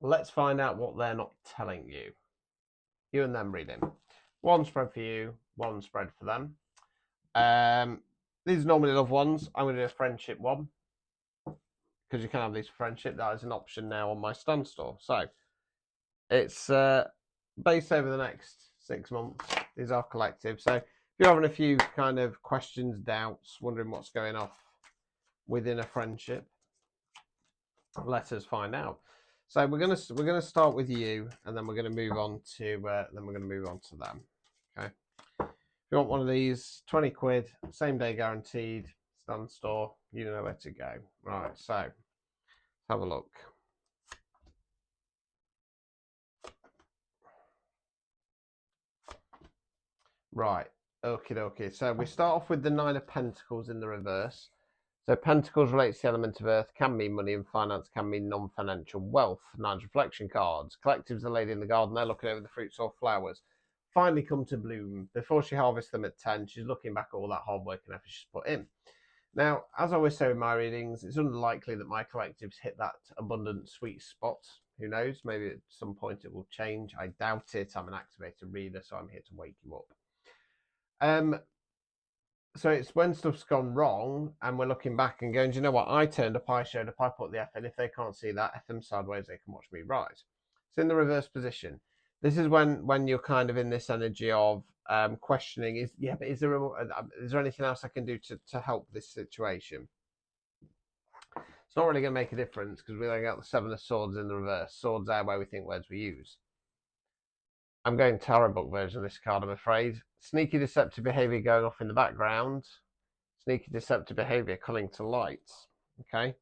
Let's find out what they're not telling you. You and them reading. One spread for you, one spread for them. These are normally loved ones. I'm going to do a friendship one because you can have these for friendship. That is an option now on my stand store. So it's based over the next 6 months. These are collective. So if you're having a few kind of questions, doubts, wondering what's going off within a friendship, let us find out. So we're gonna start with you, and then we're gonna move on to them. Okay. If you want one of these, 20 quid, same day guaranteed, stand store. You know where to go. Right. So let's have a look. Right. Okie dokie. So we start off with the Nine of Pentacles in the reverse. So Pentacles relates to the element of Earth, can mean money, and finance can mean non-financial wealth. Nine reflection cards. Collectives, the lady in the garden, they're looking over the fruits or flowers. Finally come to bloom. Before she harvests them at 10, she's looking back at all that hard work and effort she's put in. Now, as I always say with my readings, it's unlikely that my collectives hit that abundant sweet spot. Who knows? Maybe at some point it will change. I doubt it. I'm an activated reader, so I'm here to wake you up. So it's when stuff's gone wrong and we're looking back and going, do you know what? I turned up, I showed up, I put the F in. If they can't see that, F them sideways, they can watch me rise. It's in the reverse position. This is when you're kind of in this energy of questioning, but is there anything else I can do to help this situation? It's not really going to make a difference because we then got the Seven of Swords in the reverse. Swords are where we think words we use. I'm going tarot book version of this card, I'm afraid. Sneaky deceptive behaviour going off in the background. Sneaky deceptive behaviour coming to light. Okay.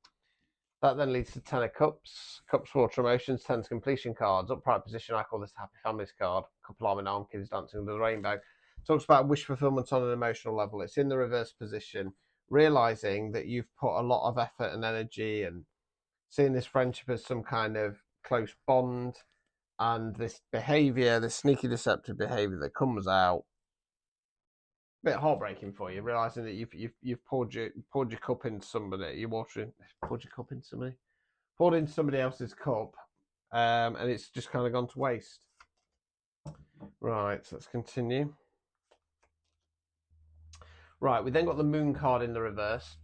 That then leads to Ten of Cups. Cups, water emotions, Ten completion cards. Upright position, I call this Happy Families card. Couple arm in arm, kids dancing under the rainbow. Talks about wish fulfillment on an emotional level. It's in the reverse position. Realising that you've put a lot of effort and energy and seeing this friendship as some kind of close bond. And this behaviour, this sneaky deceptive behaviour that comes out, a bit heartbreaking for you, realising that you've poured your cup into somebody, poured your cup into somebody, poured into somebody else's cup, and it's just kind of gone to waste. Right, so let's continue. Right, we then got the Moon card in the reverse.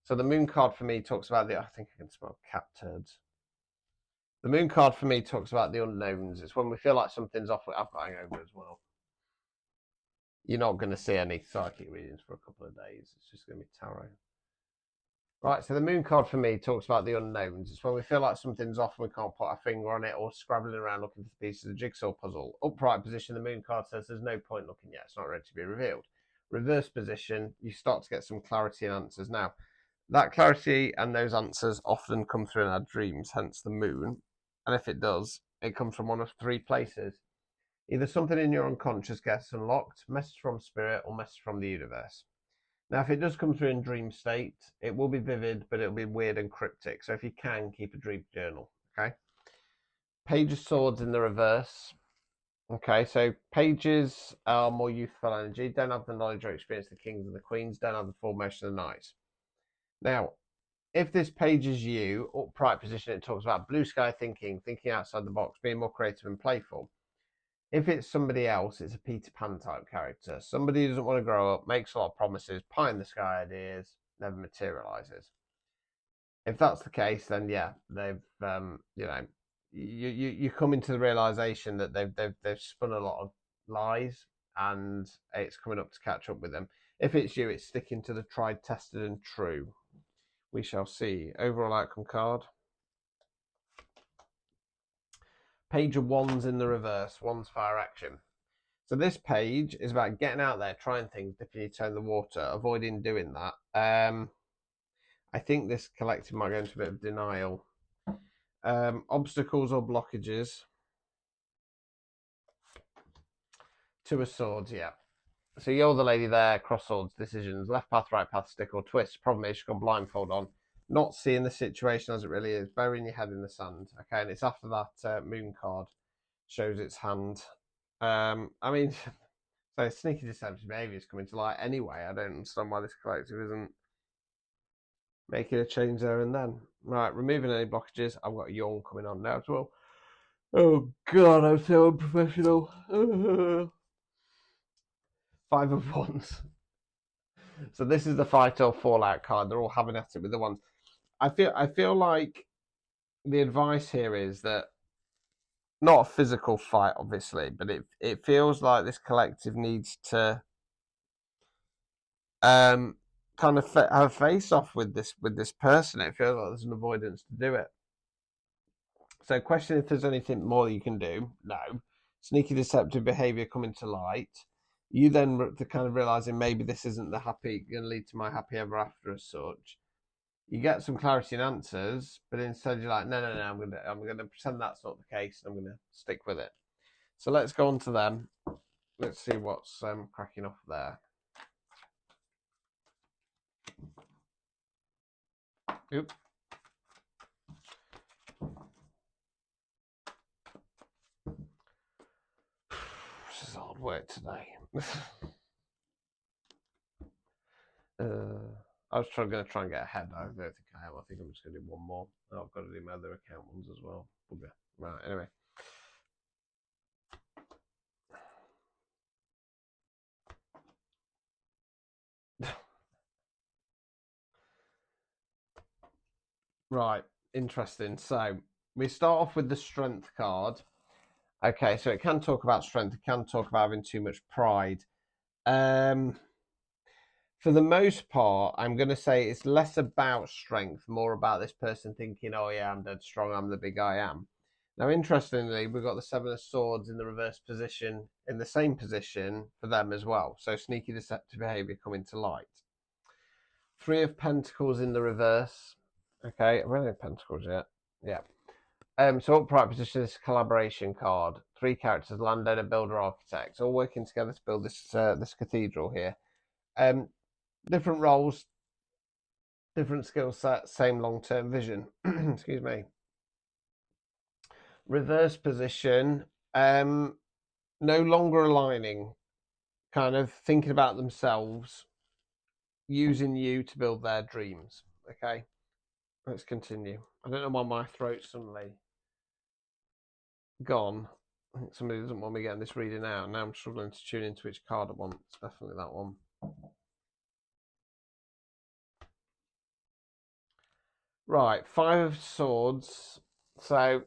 So the Moon card for me talks about I think I can smell cat turds. The Moon card for me talks about the unknowns. It's when we feel like something's off. I've got hangover as well. You're not going to see any psychic readings for a couple of days. It's just going to be tarot. Right, so the Moon card for me talks about the unknowns. It's when we feel like something's off and we can't put our finger on it, or scrabbling around looking for the pieces of the jigsaw puzzle. Upright position, the Moon card says there's no point looking yet. It's not ready to be revealed. Reverse position, you start to get some clarity and answers. Now, that clarity and those answers often come through in our dreams, hence the Moon. And if it does, it comes from one of three places. Either something in your unconscious gets unlocked, message from spirit, or message from the universe. Now, if it does come through in dream state, it will be vivid, but it'll be weird and cryptic. So if you can, keep a dream journal, okay? Page of Swords in the reverse. Okay, so pages are more youthful energy, don't have the knowledge or experience of the kings and the queens, don't have the full motion of the knights. Now, if this page is you, upright position, it talks about blue sky thinking, thinking outside the box, being more creative and playful. If it's somebody else, it's a Peter Pan type character. Somebody who doesn't want to grow up, makes a lot of promises, pie in the sky ideas, never materializes. If that's the case, then yeah, they've you come into the realization that they've spun a lot of lies, and it's coming up to catch up with them. If it's you, it's sticking to the tried, tested, and true. We shall see. Overall outcome card. Page of Wands in the reverse. Wands fire action. So this page is about getting out there, trying things, dipping your toe in the water, avoiding doing that. I think this collective might go into a bit of denial. Obstacles or blockages. Two of Swords, yeah. So you're the lady there, cross swords, decisions, left path, right path, stick or twist. Problem is, she's got blindfold on, not seeing the situation as it really is, burying your head in the sand. Okay, and it's after that Moon card shows its hand. I mean, so sneaky deceptive behaviour is coming to light anyway. I don't understand why this collective isn't making a change there and then. Right, removing any blockages. I've got a yawn coming on now as well. Oh God, I'm so unprofessional. 5 of Wands. So this is the fight or fallout card. They're all having at it with the ones. I feel like the advice here is that not a physical fight, obviously, but it feels like this collective needs to kind of have a face off with this person. It feels like there's an avoidance to do it. So, question if there's anything more you can do. No. Sneaky, deceptive behaviour coming to light. You then to kind of realizing maybe this isn't the happy going to lead to my happy ever after as such. You get some clarity and answers, but instead you're like, no, I'm gonna pretend that's not the case, and I'm gonna stick with it. So let's go on to them. Let's see what's cracking off there. Oop. This is hard work today. I was going to try and get ahead. I don't think I am. I think I'm just going to do one more. Oh, I've got to do my other account ones as well. Bugger. Right, anyway. Right, interesting. So we start off with the strength card. Okay, so it can talk about strength. It can talk about having too much pride. For the most part, I'm going to say it's less about strength, more about this person thinking, oh yeah, I'm dead strong, I'm the big I am. Now, interestingly, we've got the Seven of Swords in the reverse position, in the same position for them as well. So sneaky, deceptive behavior coming to light. Three of Pentacles in the reverse. Okay, I've only Pentacles yet. Yeah. So upright position is collaboration card. Three characters: landowner, builder, architect, all working together to build this cathedral here. Different roles, different skill set, same long-term vision. Excuse me. Reverse position, no longer aligning, kind of thinking about themselves, using you to build their dreams. Okay, let's continue. I don't know why my throat's suddenly gone. I think somebody doesn't want me getting this reading out. Now I'm struggling to tune into which card I want. It's definitely that one. Right, Five of Swords. So,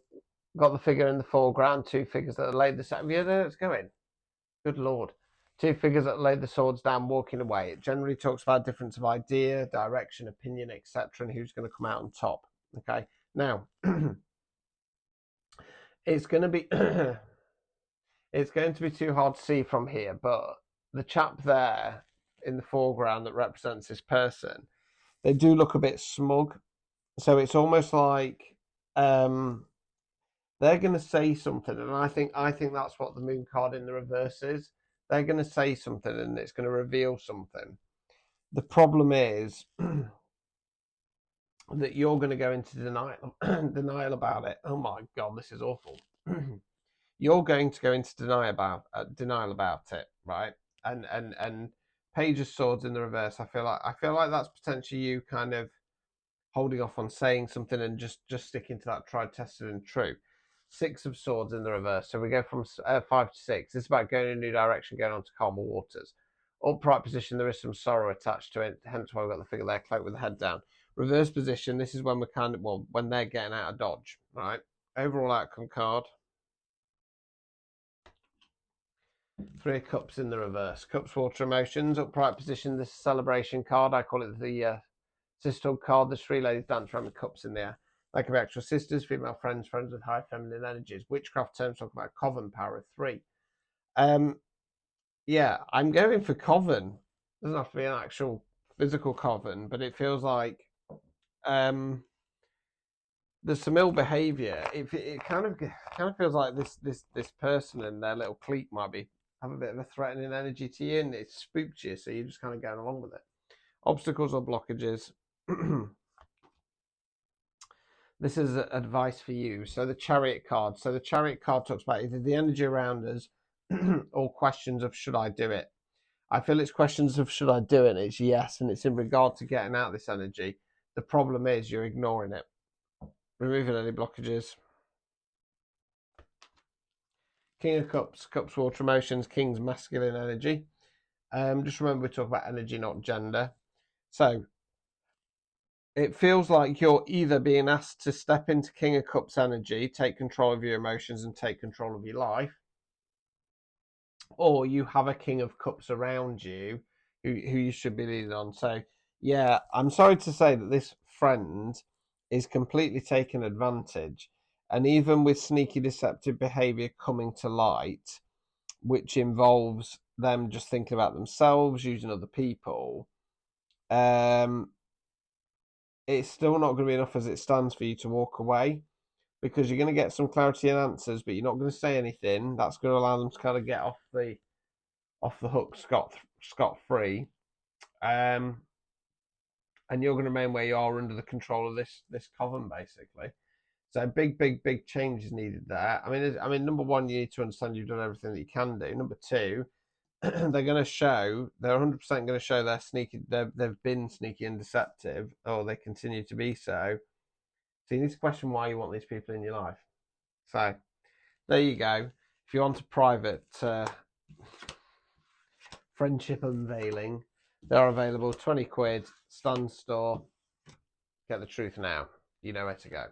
got the figure in the foreground, two figures that have laid the... Have you heard where it's going? Good Lord. Two figures that laid the swords down, walking away. It generally talks about difference of idea, direction, opinion, etc., and who's going to come out on top. Okay, now it's going to be it's going to be too hard to see from here, but the chap there in the foreground that represents this person, they do look a bit smug. So it's almost like they're going to say something, and I think that's what the moon card in the reverse is. They're going to say something, and it's going to reveal something. The problem is that you're going to go into denial about it. Oh my God, this is awful. You're going to go into denial about it, right? And Page of Swords in the reverse. I feel like that's potentially you kind of holding off on saying something and just sticking to that tried, tested, and true. Six of Swords in the reverse. So we go from 5 to 6. It's about going in a new direction, going on to calmer waters. Upright position, there is some sorrow attached to it, hence why we've got the figure there, cloak with the head down. Reverse position, this is when we're kind of, well, when they're getting out of dodge, right? Overall outcome card. Three of Cups in the reverse. Cups, water, emotions. Upright position, this celebration card. I call it the sisterhood card. The three ladies dance around with cups in the air. They could be actual sisters, female friends, friends with high feminine energies. Witchcraft terms talk about coven power of 3. Yeah, I'm going for coven. Doesn't have to be an actual physical coven, but it feels like there's some ill behaviour. It kind of feels like this person and their little clique might have a bit of a threatening energy to you, and it spooked you, so you're just kind of going along with it. Obstacles or blockages. This is advice for you. So the Chariot card. So the Chariot card talks about either the energy around us or questions of should I do it. I feel it's questions of should I do it, and it's yes, and it's in regard to getting out this energy. The problem is you're ignoring it. Removing any blockages. King of Cups, Cups Water Emotions, King's masculine energy. Just remember we talk about energy, not gender. So it feels like you're either being asked to step into King of Cups energy, take control of your emotions and take control of your life, or you have a King of Cups around you who you should be leaning on. So yeah, I'm sorry to say that this friend is completely taking advantage, and even with sneaky deceptive behavior coming to light, which involves them just thinking about themselves, using other people, it's still not going to be enough as it stands for you to walk away, because you're going to get some clarity and answers, but you're not going to say anything. That's going to allow them to kind of get off the hook scot free, and you're going to remain where you are under the control of this coven, basically. So big change is needed there. I mean, number one, you need to understand you've done everything that you can do. Number two, they're going to show, they're 100% going to show they're sneaky. They've been sneaky and deceptive, or they continue to be so. So you need to question why you want these people in your life. So there you go. If you want a private friendship unveiling, they're available. 20 quid, Stan store. Get the truth now. You know where to go.